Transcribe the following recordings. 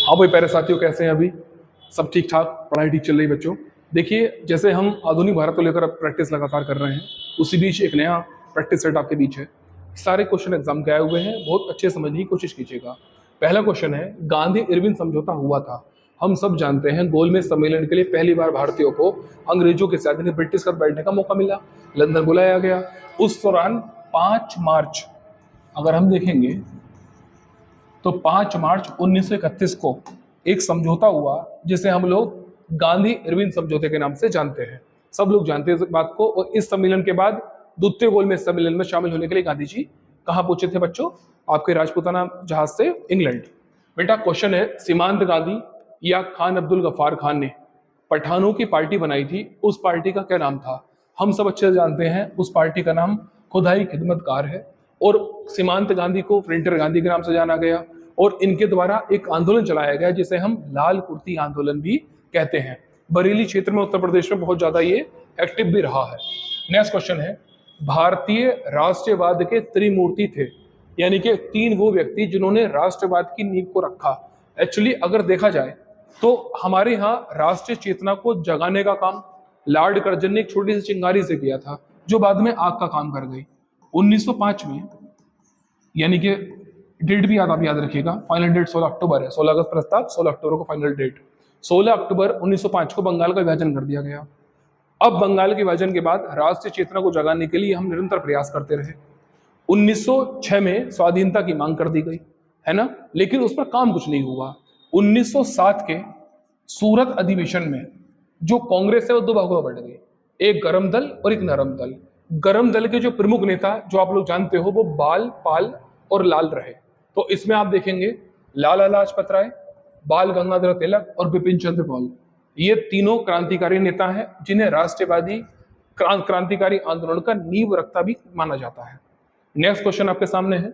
हाँ भाई प्यारे साथियों, कैसे हैं अभी? सब ठीक ठाक, पढ़ाई ठीक चल रही बच्चों? देखिए, जैसे हम आधुनिक भारत को लेकर अब प्रैक्टिस लगातार कर रहे हैं, उसी बीच एक नया प्रैक्टिस सेट आपके बीच है। सारे क्वेश्चन एग्जाम के आए हुए हैं, बहुत अच्छे समझने की कोशिश कीजिएगा। पहला क्वेश्चन है, गांधी इरविन समझौता हुआ था। हम सब जानते हैं गोलमेज सम्मेलन के लिए पहली बार भारतीयों को अंग्रेजों के साथ यानी ब्रिटिश के साथ बैठने का मौका मिला, लंदन बुलाया गया। उस दौरान 5 मार्च, अगर हम देखेंगे तो 5 मार्च 1931 को एक समझौता हुआ जिसे हम लोग गांधी इरविन समझौते के नाम से जानते हैं। सब लोग जानते हैं इस बात को। और इस सम्मेलन के बाद द्वितीय गोलमेज सम्मेलन में शामिल होने के लिए गांधी जी कहाँ पहुंचे थे बच्चों? आपके राजपूताना जहाज से इंग्लैंड। बेटा क्वेश्चन है, सीमांत गांधी या खान अब्दुल गफ्फार खान ने पठानों की पार्टी बनाई थी, उस पार्टी का क्या नाम था? हम सब अच्छे से जानते हैं उस पार्टी का नाम खुदाई खिदमतकार है। और सीमांत गांधी को फ्रंटियर गांधी के नाम से जाना गया। और इनके द्वारा एक आंदोलन चलाया गया जिसे हम लाल कुर्ती आंदोलन भी कहते हैं। बरेली क्षेत्र में उत्तर प्रदेश में बहुत ज्यादा ये एक्टिव भी रहा है। नेक्स्ट क्वेश्चन है, भारतीय राष्ट्रवाद के त्रिमूर्ति थे, यानी कि 3 वो व्यक्ति जिन्होंने राष्ट्रवाद की नींव को रखा। एक्चुअली अगर देखा जाए तो हमारे यहाँ राष्ट्रीय चेतना को जगाने का काम लॉर्ड कर्जन ने एक छोटी सी चिंगारी से किया था, जो बाद में आग का काम कर गई 1905 में। यानी कि डेट भी आप याद रखिएगा, फाइनल डेट 16 अक्टूबर है। 16 अगस्त प्रस्ताव, 16 अक्टूबर को फाइनल डेट। 16 अक्टूबर 1905 को बंगाल का विभाजन कर दिया गया। अब बंगाल के विभाजन के बाद राष्ट्रीय चेतना को जगाने के लिए हम निरंतर प्रयास करते रहे। 1906 में स्वाधीनता की मांग कर दी गई, है ना, लेकिन उस पर काम कुछ नहीं हुआ। 1907 के सूरत अधिवेशन में जो कांग्रेस है वो 2 भागों में बढ़ गई, एक गरम दल और एक नरम दल। गरम दल के जो प्रमुख नेता जो आप लोग जानते हो वो बाल, पाल और लाल रहे। तो इसमें आप देखेंगे लाला लाजपत राय, बाल गंगाधर तिलक और बिपिन चंद्र पाल, ये तीनों क्रांतिकारी नेता हैं जिन्हें राष्ट्रवादी क्रांतिकारी आंदोलन का नींव रखता भी माना जाता है। नेक्स्ट क्वेश्चन आपके सामने है।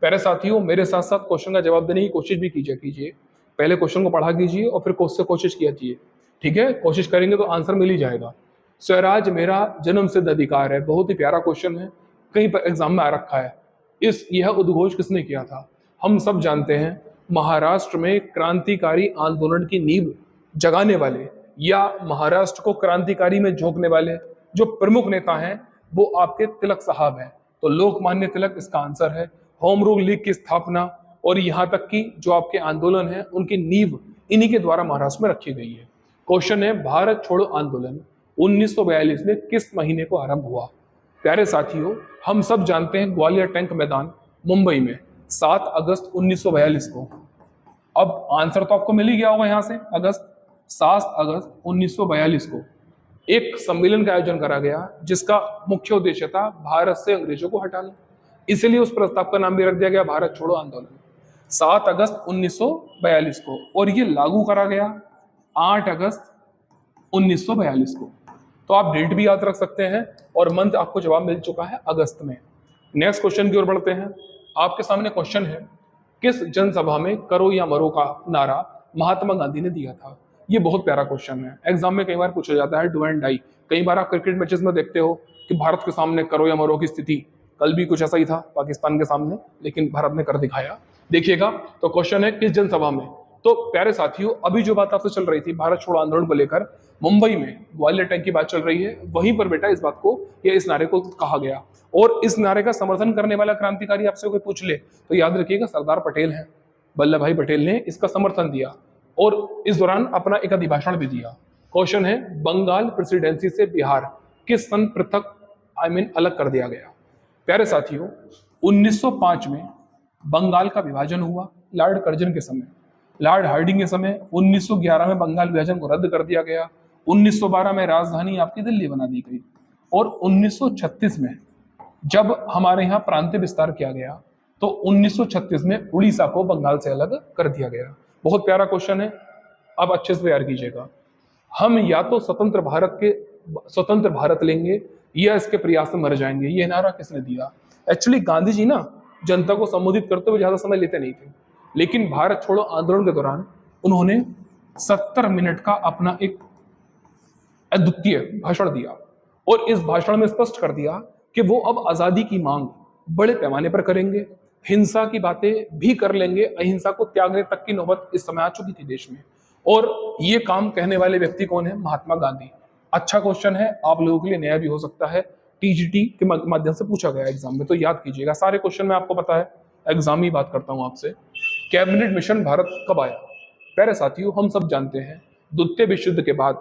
प्यारे साथियों, मेरे साथ साथ क्वेश्चन का जवाब देने की कोशिश भी कीजिए। पहले क्वेश्चन को पढ़ा कीजिए और फिर कोशिश कीजिए, ठीक है? कोशिश करेंगे तो आंसर मिल ही जाएगा। स्वराज मेरा जन्म सिद्ध अधिकार है, बहुत ही प्यारा क्वेश्चन है, कहीं पर एग्जाम में आ रखा है। यह उद्घोष किसने किया था? हम सब जानते हैं, महाराष्ट्र में क्रांतिकारी आंदोलन की नींव जगाने वाले या महाराष्ट्र को क्रांतिकारी में झोंकने वाले जो प्रमुख नेता हैं वो आपके तिलक साहब हैं। तो लोकमान्य तिलक इसका आंसर है। होम रूल लीग की स्थापना और यहाँ तक कि जो आपके आंदोलन है उनकी नींव इन्हीं के द्वारा महाराष्ट्र में रखी गई है। क्वेश्चन है, भारत छोड़ो आंदोलन 1942 में किस महीने को आरंभ हुआ? प्यारे साथियों, हम सब जानते हैं ग्वालियर टैंक मैदान मुंबई में 7 अगस्त 1942 को। अब आंसर तो आपको मिल ही गया होगा यहाँ से। 7 अगस्त 1942 को एक सम्मेलन का आयोजन करा गया जिसका मुख्य उद्देश्य था भारत से अंग्रेजों को हटाना। इसलिए उस प्रस्ताव का नाम भी रख दिया गया भारत छोड़ो आंदोलन। 7 अगस्त 1942 को, और ये लागू करा गया 8 अगस्त 1942 को। तो आप डेट भी याद रख सकते हैं और मंथ आपको जवाब मिल चुका है अगस्त में। नेक्स्ट क्वेश्चन की ओर बढ़ते हैं। आपके सामने क्वेश्चन है, किस जनसभा में करो या मरो का नारा महात्मा गांधी ने दिया था? ये बहुत प्यारा क्वेश्चन है, एग्जाम में कई बार पूछा जाता है, डू एंड डाई। कई बार आप क्रिकेट मैचेस में देखते हो कि भारत के सामने करो या मरो की स्थिति, कल भी कुछ ऐसा ही था पाकिस्तान के सामने, लेकिन भारत ने कर दिखाया। देखिएगा, तो क्वेश्चन है किस जनसभा में। तो प्यारे साथियों, अभी जो बात आपसे चल रही थी भारत छोड़ो आंदोलन को लेकर, मुंबई में ग्वालियर टैंक की बात चल रही है, वहीं पर बेटा इस बात को या इस नारे को कहा गया। और इस नारे का समर्थन करने वाला क्रांतिकारी आपसे कोई पूछ ले तो याद रखिएगा सरदार पटेल है। वल्लभ भाई पटेल ने इसका समर्थन दिया और इस दौरान अपना एक अभिभाषण भी दिया। क्वेश्चन है, बंगाल प्रेसिडेंसी से बिहार किस सन पृथक अलग कर दिया गया? प्यारे साथियों, 1905 में बंगाल का विभाजन हुआ लॉर्ड कर्जन के समय। लॉर्ड हार्डिंग के समय 1911 में बंगाल विभाजन को रद्द कर दिया गया। 1912 में राजधानी आपकी दिल्ली बना दी गई। और 1936 में जब हमारे यहाँ प्रांतीय विस्तार किया गया तो 1936 में उड़ीसा को बंगाल से अलग कर दिया गया। बहुत प्यारा क्वेश्चन है, अब अच्छे से तैयार कीजिएगा। हम या तो स्वतंत्र भारत लेंगे या इसके प्रयास में मर जाएंगे, ये नारा किसने दिया? एक्चुअली गांधी जी ना जनता को संबोधित करते हुए ज्यादा समय लेते नहीं थे, लेकिन भारत छोड़ो आंदोलन के दौरान उन्होंने 70 मिनट का अपना एक अद्वितीय भाषण दिया और इस भाषण में स्पष्ट कर दिया कि वो अब आजादी की मांग बड़े पैमाने पर करेंगे। हिंसा की बातें भी कर लेंगे, अहिंसा को त्यागने तक की नौबत इस समय आ चुकी थी देश में। और ये काम कहने वाले व्यक्ति कौन है? महात्मा गांधी। अच्छा क्वेश्चन है, आप लोगों के लिए नया भी हो सकता है, टीजीटी के माध्यम से पूछा गया एग्जाम में, तो याद कीजिएगा। सारे क्वेश्चन में आपको पता है, एग्जाम ही बात करता हूं आपसे। कैबिनेट मिशन भारत कब आया? प्यारे साथियों, हम सब जानते हैं द्वितीय विश्व युद्ध के बाद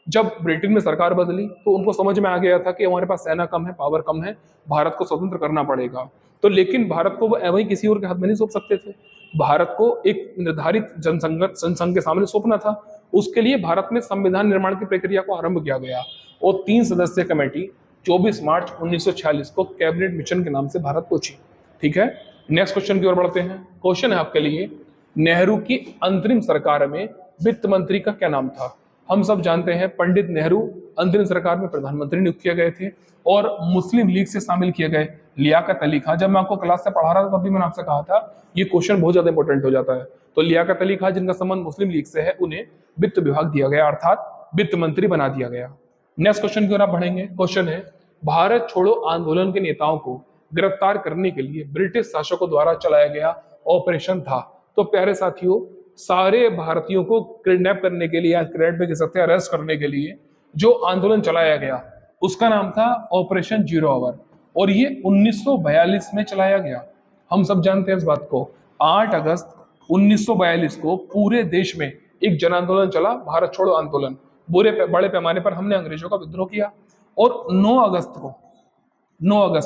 जब ब्रिटेन में सरकार बदली तो उनको समझ में आ गया था कि हमारे पास सेना कम है, पावर कम है, भारत को स्वतंत्र करना पड़ेगा। तो लेकिन भारत को वो वही किसी और के हाथ में नहीं सौंप सकते थे। भारत को एक निर्धारित जनसंघ के सामने सौंपना था। उसके लिए भारत में संविधान निर्माण की प्रक्रिया को आरंभ किया गया और 3 सदस्यीय कमेटी 24 मार्च 1946 को कैबिनेट मिशन के नाम से भारत पहुंची। ठीक है, नेक्स्ट क्वेश्चन की ओर बढ़ते हैं। क्वेश्चन है आपके लिए, नेहरू की अंतरिम सरकार में वित्त मंत्री का क्या नाम था? हम सब जानते हैं पंडित नेहरू अंतरिम सरकार में प्रधानमंत्री नियुक्त किए गए थे और मुस्लिम लीग से शामिल किए गए लियाकत अली खां। जब मैं आपको क्लास से पढ़ा रहा था तब भी मैंने आपसे कहा था ये क्वेश्चन बहुत ज्यादा इंपॉर्टेंट हो जाता है। तो लियाकत अली खां जिनका संबंध मुस्लिम लीग से है, उन्हें वित्त विभाग दिया गया, अर्थात वित्त मंत्री बना दिया गया। नेक्स्ट क्वेश्चन की ओर आप बढ़ेंगे। क्वेश्चन है, भारत छोड़ो आंदोलन के नेताओं को गिरफ्तार करने के लिए ब्रिटिश शासकों द्वारा चलाया गया ऑपरेशन था। तो प्यारे साथियों, सारे भारतीयों को किडनैप करने के लिए, किडनैप में कह सकते हैं अरेस्ट करने के लिए जो आंदोलन चलाया गया उसका नाम था ऑपरेशन जीरो आवर और ये 1942 में चलाया गया। हम सब जानते हैं इस बात को। 8 अगस्त 1942 को पूरे देश में एक जन आंदोलन चला, भारत छोड़ो आंदोलन। बड़े पैमाने पर हमने अंग्रेजों का विद्रोह किया और 9 अगस्त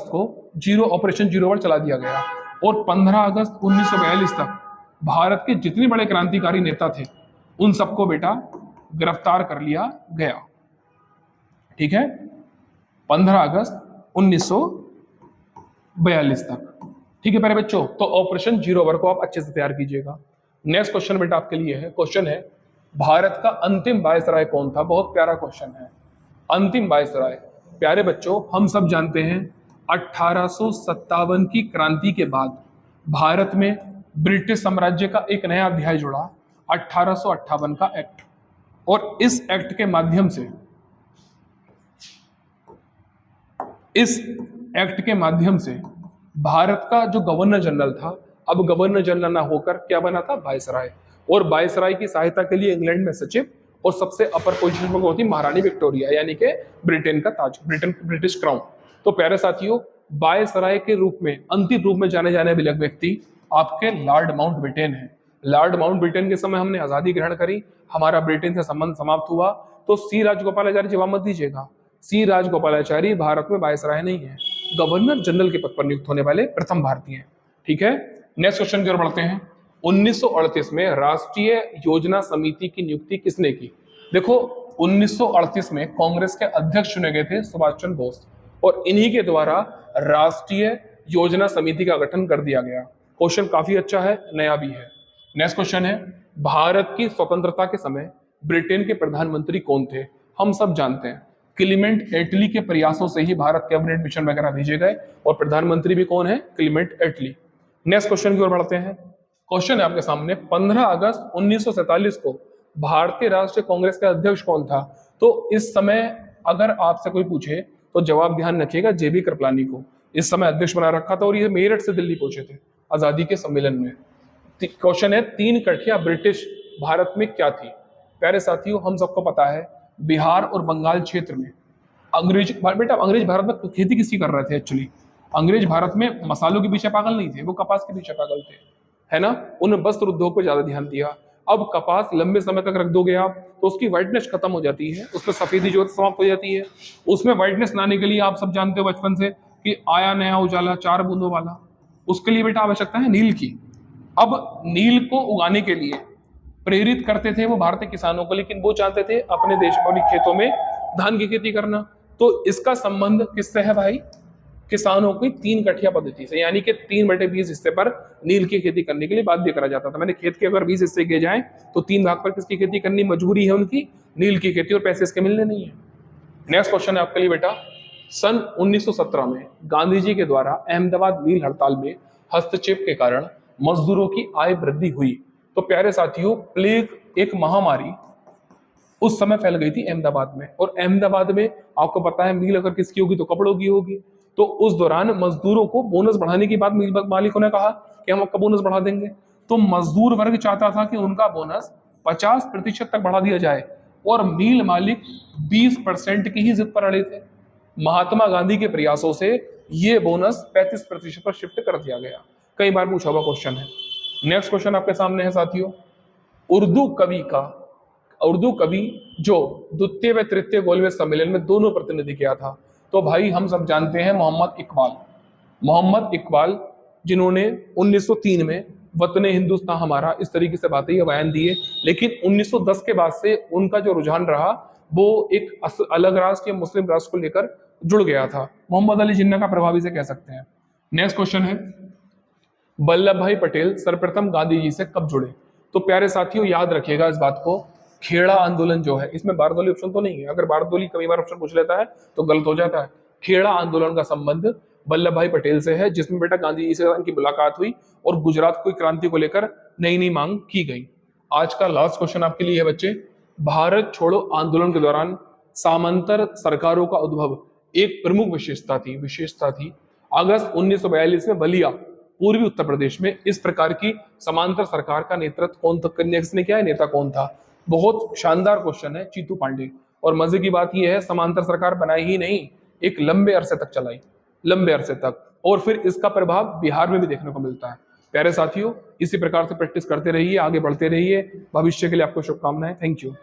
को ऑपरेशन जीरो आवर चला दिया गया और 15 अगस्त 1942 तक भारत के जितने बड़े क्रांतिकारी नेता थे उन सबको बेटा गिरफ्तार कर लिया गया। ठीक है, 15 अगस्त 1942 तक। ठीक है प्यारे बच्चों, तो ऑपरेशन जीरो आवर को आप अच्छे से तैयार कीजिएगा। नेक्स्ट क्वेश्चन बेटा आपके लिए है। क्वेश्चन है, भारत का अंतिम वायसराय कौन था? बहुत प्यारा क्वेश्चन है। अंतिम वायसराय, प्यारे बच्चों, हम सब जानते हैं 1857 की क्रांति के बाद भारत में ब्रिटिश साम्राज्य का एक नया अध्याय जुड़ा, 1858 का एक्ट। और इस एक्ट के माध्यम से भारत का जो गवर्नर जनरल था, अब गवर्नर जनरल ना होकर क्या बना था? वायसराय। और वायसराय की सहायता के लिए इंग्लैंड में सचिव और सबसे अपर पोजीशन पर होती महारानी विक्टोरिया, यानी कि ब्रिटेन का ताज, ब्रिटिश क्राउन। तो प्यारे साथियों, वायसराय के रूप में, अंतिम रूप में जाने जाने वाले व्यक्ति आपके लॉर्ड माउंटबेटन है। लॉर्ड माउंटबेटन के समय हमने आजादी ग्रहण करी, हमारा ब्रिटेन से संबंध समाप्त हुआ। तो सी राजगोपालाचारी जवाब मत दीजिएगा, सी राजगोपालाचारी भारत में वायसराय नहीं है, गवर्नर जनरल के पद पर नियुक्त होने वाले प्रथम भारतीय हैं। ठीक है, नेक्स्ट क्वेश्चन की ओर बढ़ते हैं। 1938 में राष्ट्रीय योजना समिति की नियुक्ति किसने की? देखो, 1938 में कांग्रेस के अध्यक्ष चुने गए थे सुभाष चंद्र बोस और इन्हीं के द्वारा राष्ट्रीय योजना समिति का गठन कर दिया गया। क्वेश्चन काफी अच्छा है, नया भी है। नेक्स्ट क्वेश्चन है, भारत की स्वतंत्रता के समय ब्रिटेन के प्रधानमंत्री कौन थे? हम सब जानते हैं क्लीमेंट एटली के प्रयासों से ही भारत कैबिनेट मिशन वगैरह भेजे गए और प्रधानमंत्री भी कौन है? क्लीमेंट एटली। नेक्स्ट क्वेश्चन की ओर बढ़ते हैं। क्वेश्चन है आपके सामने, 15 अगस्त 1947 को भारतीय राष्ट्रीय कांग्रेस का अध्यक्ष कौन था? तो इस समय अगर आपसे कोई पूछे तो जवाब ध्यान रखिएगा, जेबी कृपलानी को इस समय अध्यक्ष बना रखा था और ये मेरठ से दिल्ली पहुंचे थे आजादी के सम्मेलन में। क्वेश्चन है, 3 कठिया ब्रिटिश भारत में क्या थी? प्यारे साथियों, हम सबको पता है बिहार और बंगाल क्षेत्र में अंग्रेज भारत में खेती किसकी कर रहे थे? एक्चुअली अंग्रेज भारत में मसालों के पीछे पागल नहीं थे, वो कपास के पीछे पागल थे, है ना। उन्होंने वस्त्र उद्योग पर ज्यादा ध्यान दिया। अब कपास लंबे समय तक रख दोगे आप तो उसकी व्हाइटनेस खत्म हो जाती है, उसमें सफेदी जो समाप्त हो जाती है। उसमें व्हाइटनेस लाने के लिए आप सब जानते हो बचपन से कि आया नया उजाला 4 बूंदों वाला, उसके लिए बेटा आवश्यकता है नील की। अब नील को उगाने के लिए प्रेरित करते थे वो भारतीय किसानों को, लेकिन वो चाहते थे अपने देश में खेतों में धान की खेती करना। तो इसका संबंध किससे है भाई? किसानों की 3 कठिया पद्धति से, यानी कि 3/20 हिस्से पर नील की खेती करने के लिए बाध्य करा जाता था। मैंने खेत के अगर 20 हिस्से किए जाएं तो 3 भाग पर किसकी खेती करनी मजबूरी है? उनकी नील की खेती, और पैसे इसके मिलने नहीं है। नेक्स्ट क्वेश्चन है आपके लिए बेटा, सन 1917 में गांधी जी के द्वारा अहमदाबाद मील हड़ताल में हस्तक्षेप के कारण मजदूरों की आय वृद्धि हुई। तो प्यारे साथियों, प्लेग एक महामारी उस समय फैल गई थी अहमदाबाद में, और अहमदाबाद में आपको पता है मील अगर किसकी होगी तो कपड़ों की होगी। तो उस दौरान मजदूरों को बोनस बढ़ाने की बात मिल मालिकों ने कहा कि हम आपका बोनस बढ़ा देंगे। तो मजदूर वर्ग चाहता था कि उनका बोनस 50% तक बढ़ा दिया जाए और मिल मालिक 20% की ही जिद पर अड़े थे। महात्मा गांधी के प्रयासों से ये बोनस 35% पर शिफ्ट कर दिया गया। कई बार पूछा हुआ क्वेश्चन है। नेक्स्ट क्वेश्चन आपके सामने है साथियों, उर्दू कवि का, उर्दू कवि जो द्वितीय व तृतीय गोलमेज सम्मेलन में दोनों प्रतिनिधि किया था, तो भाई हम सब जानते हैं मोहम्मद इकबाल। मोहम्मद इकबाल जिन्होंने 1903 में वतने हिंदुस्तान हमारा इस तरीके से बातें बयान दिए, लेकिन 1910 के बाद से उनका जो रुझान रहा वो एक अलग राष्ट्र या मुस्लिम राष्ट्र को लेकर जुड़ गया था। मोहम्मद अली जिन्ना का प्रभावी से कह सकते हैं। नेक्स्ट क्वेश्चन है, वल्लभ भाई पटेल सर्वप्रथम गांधी जी से कब जुड़े? तो प्यारे साथियों याद रखिएगा इस बात को, खेड़ा आंदोलन जो है, इसमें बारदोली ऑप्शन तो नहीं है, अगर बारदोली कई बार ऑप्शन पूछ लेता है तो गलत हो जाता है। खेड़ा आंदोलन का संबंध वल्लभ भाई पटेल से है, जिसमें बेटा गांधी जी से उनकी मुलाकात हुई और गुजरात की क्रांति को लेकर नई नई मांग की गई। आज का लास्ट क्वेश्चन आपके लिए है बच्चे, भारत छोड़ो आंदोलन के दौरान सामंतर सरकारों का उद्भव एक प्रमुख विशेषता थी। अगस्त 1942 में बलिया पूर्वी उत्तर प्रदेश में इस प्रकार की समांतर सरकार का नेतृत्व कौन किसने किया है, नेता कौन था? बहुत शानदार क्वेश्चन है, चीतू पांडे। और मजे की बात यह है समांतर सरकार बनाई ही नहीं, एक लंबे अरसे तक चलाई, लंबे अरसे तक, और फिर इसका प्रभाव बिहार में भी देखने को मिलता है। प्यारे साथियों इसी प्रकार से प्रैक्टिस करते रहिए, आगे बढ़ते रहिए, भविष्य के लिए आपको शुभकामनाएं। Thank you.